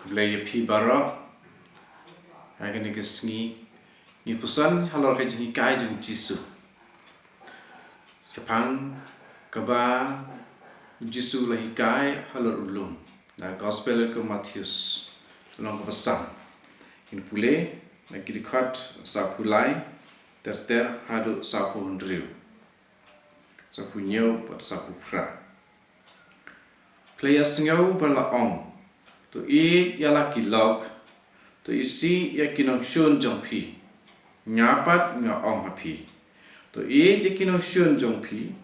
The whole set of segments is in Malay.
Blaya pi bara agak ni sngi Jingpuson halor ke kai jong Jisu Sepang kaba Jisu lahi kai halor ulum na gospel ke Matius long pesan in pule na kiri Khot sapulai ter hadu sapu hundriu sapu nyau pat sapu fra playa sngau bala ong to ieid yala kilok to isi ya nongshun jong pi nyapat nga ong pi to ieid ya nongshun jong pi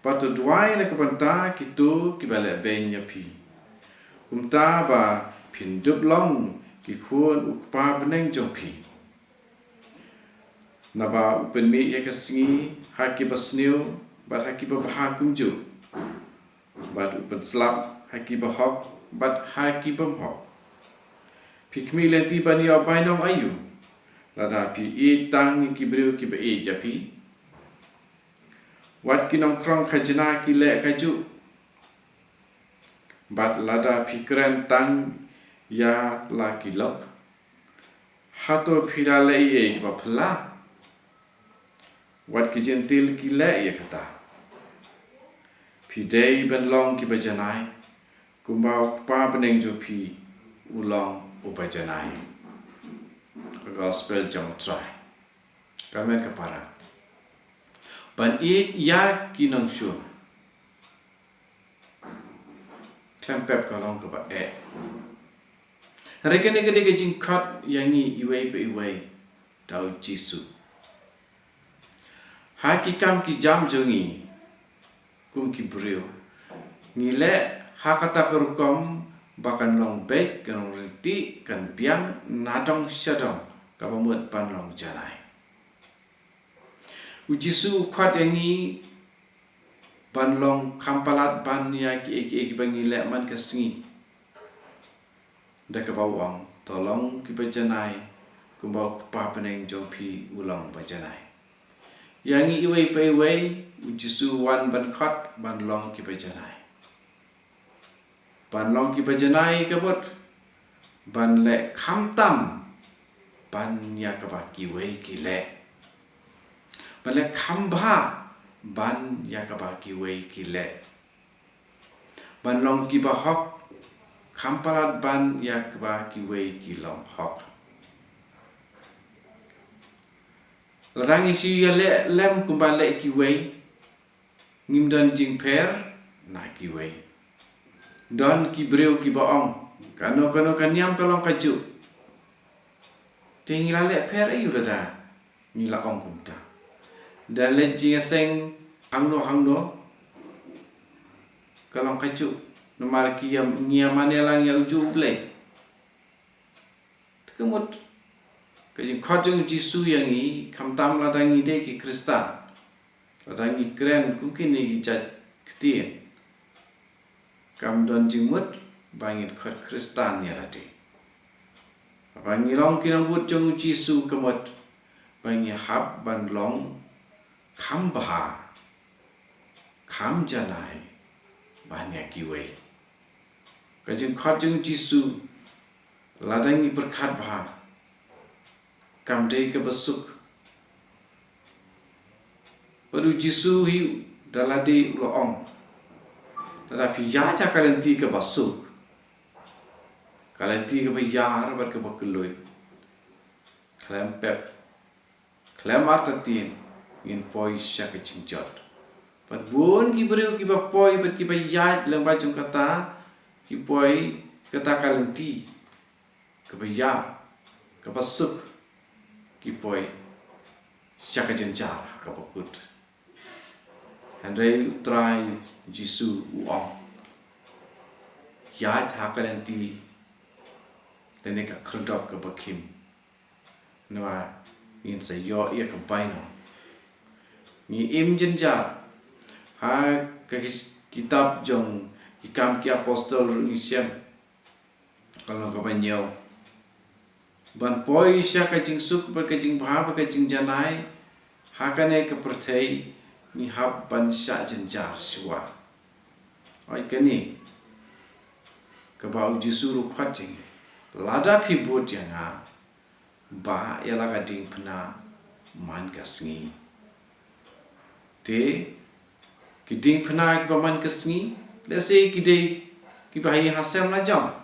patu duai na kapanta kitu kibale benya pi kumta ba pindup long ki khun ukpa beneng jong pi naba upenmi ya sngi haki basniu bat haki bahag kumju bat upen slap haki bahok bat haki bamhok pikmi lenti bani abainong ayu lada pi itang ki briu ki ba japi wat kinong krong khajna ki le kaju bat lada pi kren tang ya la ki lok hato phirale e ba phla wat ki gentil ki le ye kata pi dei ben long ki ba janai kumbau pa beneng jo pi ulong upajanai gospel jong try kamen kapara ban ieid ya nongshun klempep kalong ka ba rekene gede ke jing Khot yangi iwei pe iwei dau Jisu hakikam ki jam jongi kum ki brio ngile hakata kerukom bakan long bet kan renti kan piang nadong syadong kabamut pan long janai Jisu Khot yangi ban long kampalat ban ya ki bangi le man ka sngi da ka bawang tolong ki bajanai kumbau pa peneng jopi ulang bajanai yangi iwei pe iwei Jisu wan ban Khot ban long ki bajanai ban long ki bajanai kabut ban le kham tam ban ya ka ba ki wei ki le ban le kham bha ban ya ka ba ki wei ki le ban long ki ba hok kham palat ban ya ka ba ki wei ki long hok ladang isi ya le lem kumba le ki wei ngim dan jing per na ki wei don ki breu ki baong kano kanyam kalong kaju tingila le per ayu lada ni la ong kumta dan le jing seng hangno kalong kaju nomar ki yam ngiamane lang ya uju ble tekemut kajing Khot jong Jisu yang i kamtam ladang ide ki Kristan ladang i kren mungkin ni jat ketien kam don jingmut bangit Khot Kristan ya rati bangi long kinang but jong Jisu kemut bangi hab ban long kham baha kham janai ban ya kiwei kajing Khot jong Jisu ladang i berkat baha kam dei ke besuk baru Jisu hi daladi loong tetapi ya cha kalenti ke basuk kalenti ke bayar bar ke bakeloi klempep klemar tatin in poi sya ke cingjot pat bun ki breu ki ba poi pat ki bayat lang ba jong kata ki poi kata kalenti ke bayar ke basuk ki poi sya ke jenjar ke bakut Andrei try Jisu uang ya tha kalenti dene ka khrdok ke bakim nwa in sa yo ia ke baino ni im jenjar ha ka kitab jong ikam ki apostol ni siam kalau ka banyo ban poi sya ka jing suk ba ka jing bha ba ka jing janai ha ka ne ka perthai ni hab ban sya jenjar suwa ai kani ka ba Jisu ru Khot jing lada pibut yang ba ialah gading pena man ka sngi te kiding pena kiba man ka sngi lese kiba hi hasem na jong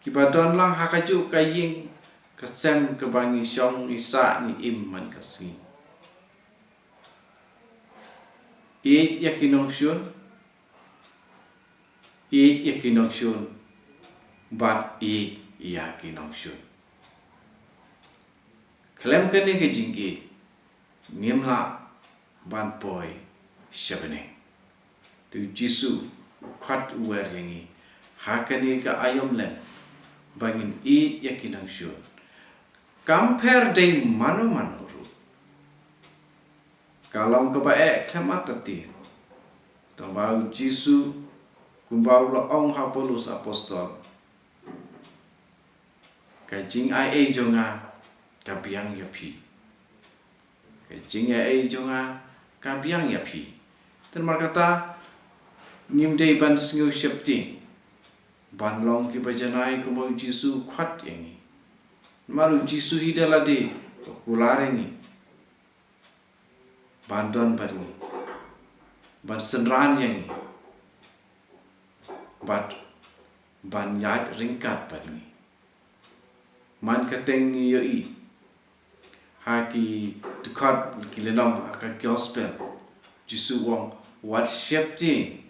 kiba don lang hakaju ka ïing ka sem ka bangi shong isa ni im man ka sngi ïid nongshun ïid nongshun bat ïid nongshun klem kene ke jinggi nimla ban poi shabene tu Jisu Khot uwer yangi hakane ka ayom len bangin ïid nongshun compare de mano ru kalong ka bae khamatati tambau Jisu kumbau la ong hapolus apostol ka jing ai jonga ka biang yapi ka jing ai jonga ka biang yapi dan markata nimdei ban sngu shepti ban long ki bajanai kumbau Jisu Khot yangi maru Jisu hidala de kularengi bandon badni ban senran yangi ban yat ringkat badni man kateng yoi haki dekat kilenom aka gospel Jisu wong what shifting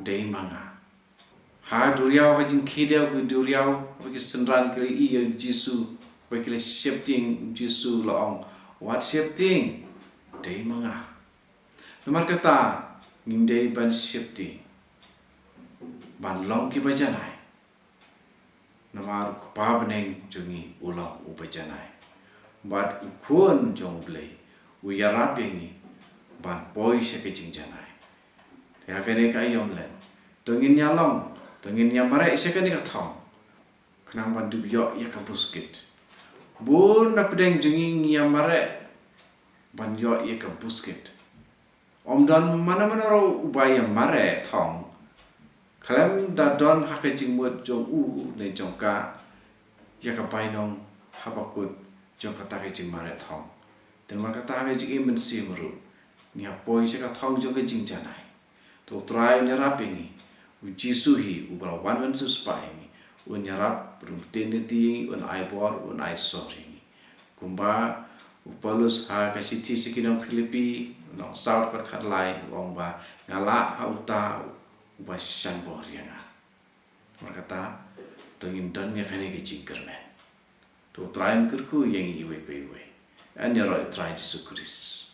day manga ha duriau hajin khidau ku duriau bagi senran kali iya Jisu bagi shifting Jisu laong what shifting day manga nomor kata ngindai ban shifting ban long ki bajanai namar kupa beneng jungi ulang ubajanai bat ukun jong blei uyarap yangi ban poi sekejing janai ya kene ka yom len tongin nyalong tongin nyamare sekene ka thong khnang ban dubyo ya ka buskit bun na pedeng jungi nyamare ban yo ya ka buskit omdan mana ro ubaya mare thong kalem da don hakajing mut jong le jong ka ya ka painong habakut jong ka ta kajing mare thong dan maka ta kajing imen simru nia poi se ka thong jong ka jing janai to try nyarap ini Jisu hi ubal wan sus pa ini nyarap brum teneti un aibor un ai sorry kumba upalus ha ka siti sikinong Filipi nong south ka khatlai long ba ngala hauta ba shan bo rianga markata tongin don ya khane ke jingkermen to try kerku yang iwe an yaro try Jisu Christ